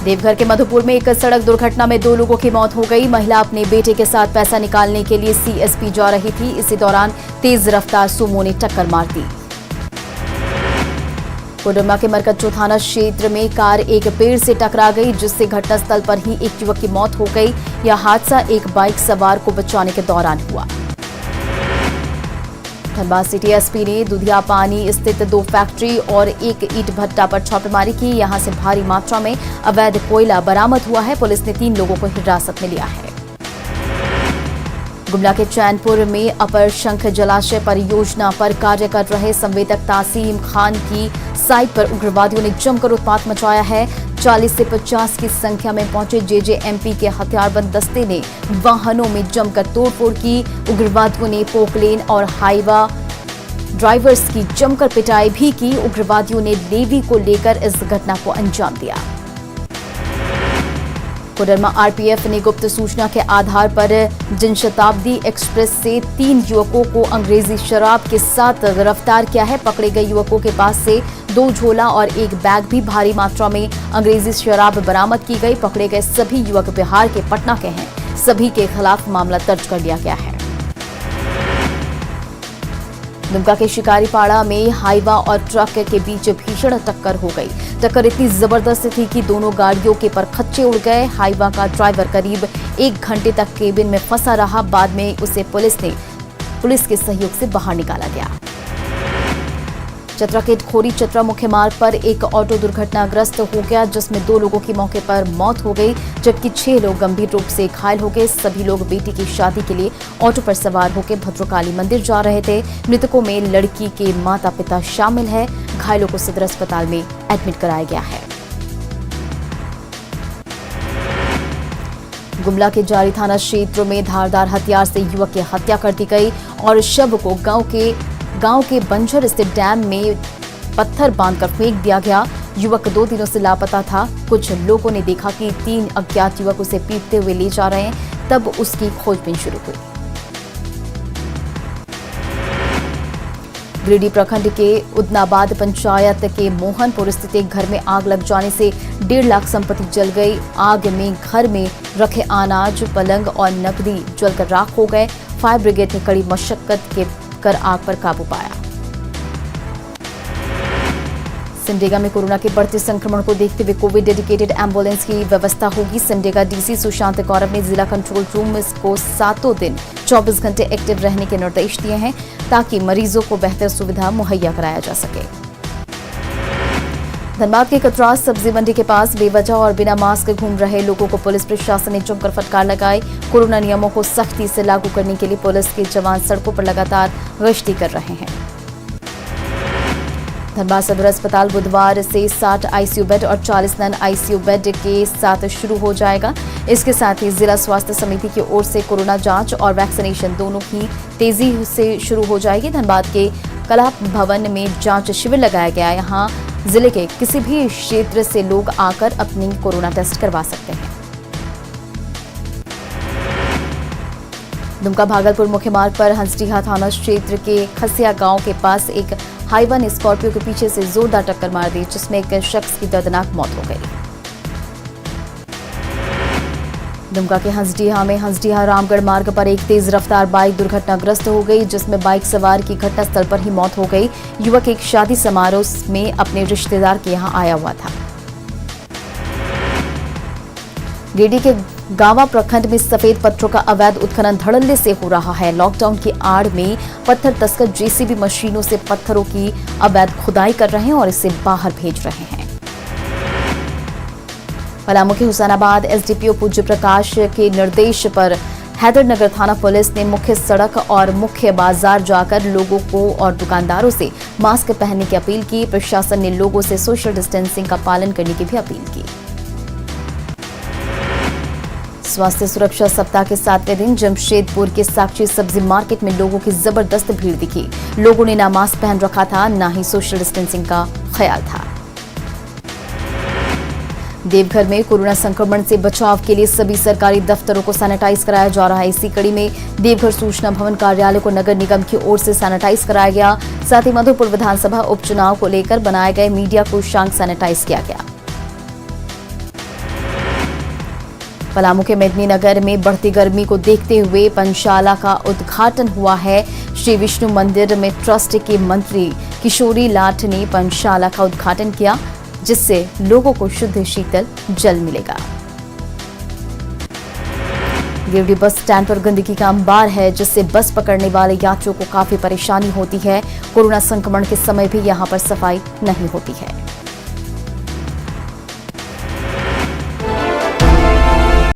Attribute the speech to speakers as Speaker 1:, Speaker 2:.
Speaker 1: देवघर के मधुपुर में एक सड़क दुर्घटना में 2 लोगों की मौत हो गई। महिला अपने बेटे के साथ पैसा निकालने के लिए सीएसपी जा रही थी। इसी दौरान तेज रफ्तार सुमो ने टक्कर मार दी। कोडरमा के मरकच्चो थाना क्षेत्र में कार एक पेड़ से टकरा गई, जिससे घटनास्थल पर ही एक युवक की मौत हो गई। यह हादसा एक बाइक सवार को बचाने के दौरान हुआ। धनबाद सिटी एसपी ने दुधिया पानी स्थित 2 फैक्ट्री और एक ईंट भट्टा पर छापेमारी की। यहां से भारी मात्रा में अवैध कोयला बरामद हुआ है। पुलिस ने 3 लोगों को हिरासत में लिया है। गुमला के चैनपुर में अपर शंख जलाशय परियोजना पर कार्य कर रहे संवेदक तासीम खान की साइट पर उग्रवादियों ने जमकर उत्पात मचाया है। 40 से 50 की संख्या में पहुंचे जेजेएमपी के हथियारबंद दस्ते ने वाहनों में जमकर तोड़फोड़ की। उग्रवादियों ने पोकलेन और हाईवा ड्राइवर्स की जमकर पिटाई भी की। उग्रवादियों ने नेवी को लेकर इस घटना को अंजाम दिया। कोडरमा आरपीएफ ने गुप्त सूचना के आधार पर जनशताब्दी एक्सप्रेस से 3 युवकों को अंग्रेजी शराब के साथ गिरफ्तार किया है। पकड़े गए युवकों के पास से 2 झोला और 1 बैग भी भारी मात्रा में अंग्रेजी शराब बरामद की गई। पकड़े गए सभी युवक बिहार के पटना के हैं। सभी के खिलाफ मामला दर्ज कर लिया गया है। दुमका के शिकारीपाड़ा में हाईवा और ट्रक के बीच भीषण टक्कर हो गई। टक्कर इतनी जबरदस्त थी कि दोनों गाड़ियों के परखच्चे उड़ गए। हाईवा का ड्राइवर करीब 1 घंटे तक केबिन में फंसा रहा। बाद में उसे पुलिस के सहयोग से बाहर निकाला गया। चतरा के खोरी चतरा मुख्य मार्ग पर एक ऑटो दुर्घटनाग्रस्त हो गया, जिसमें 2 लोगों की मौके पर मौत हो गई, जबकि 6 लोग गंभीर रूप से घायल हो गए। सभी लोग बेटी की शादी के लिए ऑटो पर सवार होकर भद्रकाली मंदिर जा रहे थे। मृतकों में लड़की के माता पिता शामिल है। घायलों को सदर अस्पताल में एडमिट कराया गया है। गुमला के जारी थाना क्षेत्र में धारदार हथियार से युवक की हत्या कर दी गई और शव को गांव के बंजर स्थित डैम में पत्थर बांधकर फेंक दिया गया। युवक 2 दिनों से लापता था। कुछ लोगों ने देखा कि 3 अज्ञात युवक उसे पीटते हुए ले जा रहे हैं, तब उसकी खोजबीन शुरू हुई। गिरिडीह प्रखंड के उदनाबाद पंचायत के मोहनपुर स्थित एक घर में आग लग जाने से 1.5 लाख संपत्ति जल गई। आग में घर में रखे अनाज, पलंग और नकदी जलकर राख हो गए। फायर ब्रिगेड ने कड़ी मशक्कत कर आग पर काबू पाया। सिमडेगा में कोरोना के बढ़ते संक्रमण को देखते हुए कोविड डेडिकेटेड एम्बुलेंस की व्यवस्था होगी। सिमडेगा डीसी सुशांत गौरव ने जिला कंट्रोल रूम को 7 दिन 24 घंटे एक्टिव रहने के निर्देश दिए हैं, ताकि मरीजों को बेहतर सुविधा मुहैया कराया जा सके। धनबाद के कतरास सब्जी मंडी के पास बेवजह और बिना मास्क घूम रहे लोगों को पुलिस प्रशासन ने जमकर फटकार लगाई। कोरोना नियमों को सख्ती से लागू करने के लिए पुलिस के जवान सड़कों पर लगातार गश्ती कर रहे हैं। धनबाद सदर अस्पताल बुधवार से 60 आईसीयू बेड और 40 नॉन आईसीयू बेड के साथ शुरू हो जाएगा। इसके साथ ही जिला स्वास्थ्य समिति की ओर से कोरोना जांच और वैक्सीनेशन दोनों ही तेजी से शुरू हो जाएगी। धनबाद के कला भवन में जांच शिविर लगाया गया है। यहाँ जिले के किसी भी क्षेत्र से लोग आकर अपनी कोरोना टेस्ट करवा सकते हैं। दुमका भागलपुर मुख्य मार्ग पर हंसडीहा थाना क्षेत्र के खसिया गांव के पास एक हाईवा ने स्कॉर्पियो के पीछे से जोरदार टक्कर मार दी, जिसमें एक शख्स की दर्दनाक मौत हो गई। दुमका के हंसडीहा में हंसडीहा रामगढ़ मार्ग पर एक तेज रफ्तार बाइक दुर्घटनाग्रस्त हो गई, जिसमें बाइक सवार की घटनास्थल पर ही मौत हो गई। युवक एक शादी समारोह में अपने रिश्तेदार के यहां आया हुआ था। गिरिडीह के गावा प्रखंड में सफेद पत्थरों का अवैध उत्खनन धड़ल्ले से हो रहा है। लॉकडाउन की आड़ में पत्थर तस्कर जेसीबी मशीनों से पत्थरों की अवैध खुदाई कर रहे हैं और इसे बाहर भेज रहे हैं। पलामू के हुसैनाबाद एसडीपीओ पूज्य प्रकाश के निर्देश पर हैदरनगर थाना पुलिस ने मुख्य सड़क और मुख्य बाजार जाकर लोगों को और दुकानदारों से मास्क पहनने की अपील की। प्रशासन ने लोगों से सोशल डिस्टेंसिंग का पालन करने की भी अपील की। स्वास्थ्य सुरक्षा सप्ताह के 7वें दिन जमशेदपुर के साक्षी सब्जी मार्केट में लोगों की जबरदस्त भीड़ दिखी। लोगों ने ना मास्क पहन रखा था, ना ही सोशल डिस्टेंसिंग का ख्याल था। देवघर में कोरोना संक्रमण से बचाव के लिए सभी सरकारी दफ्तरों को सैनिटाइज कराया जा रहा है। इसी कड़ी में देवघर सूचना भवन कार्यालय को नगर निगम की ओर से सैनिटाइज कराया गया। साथ ही मधुपुर विधानसभा उपचुनाव को लेकर बनाए गए मीडिया कोषांग सैनिटाइज किया गया। पलामू के मेदिनीनगर में बढ़ती गर्मी को देखते हुए पंचशाला का उद्घाटन हुआ है। श्री विष्णु मंदिर में ट्रस्ट के मंत्री किशोरी लाठ ने पंचशाला का उद्घाटन किया, जिससे लोगों को शुद्ध शीतल जल मिलेगा। गिरिडीह बस स्टैंड पर गंदगी का अंबार है, जिससे बस पकड़ने वाले यात्रियों को काफी परेशानी होती है। कोरोना संक्रमण के समय भी यहां पर सफाई नहीं होती है।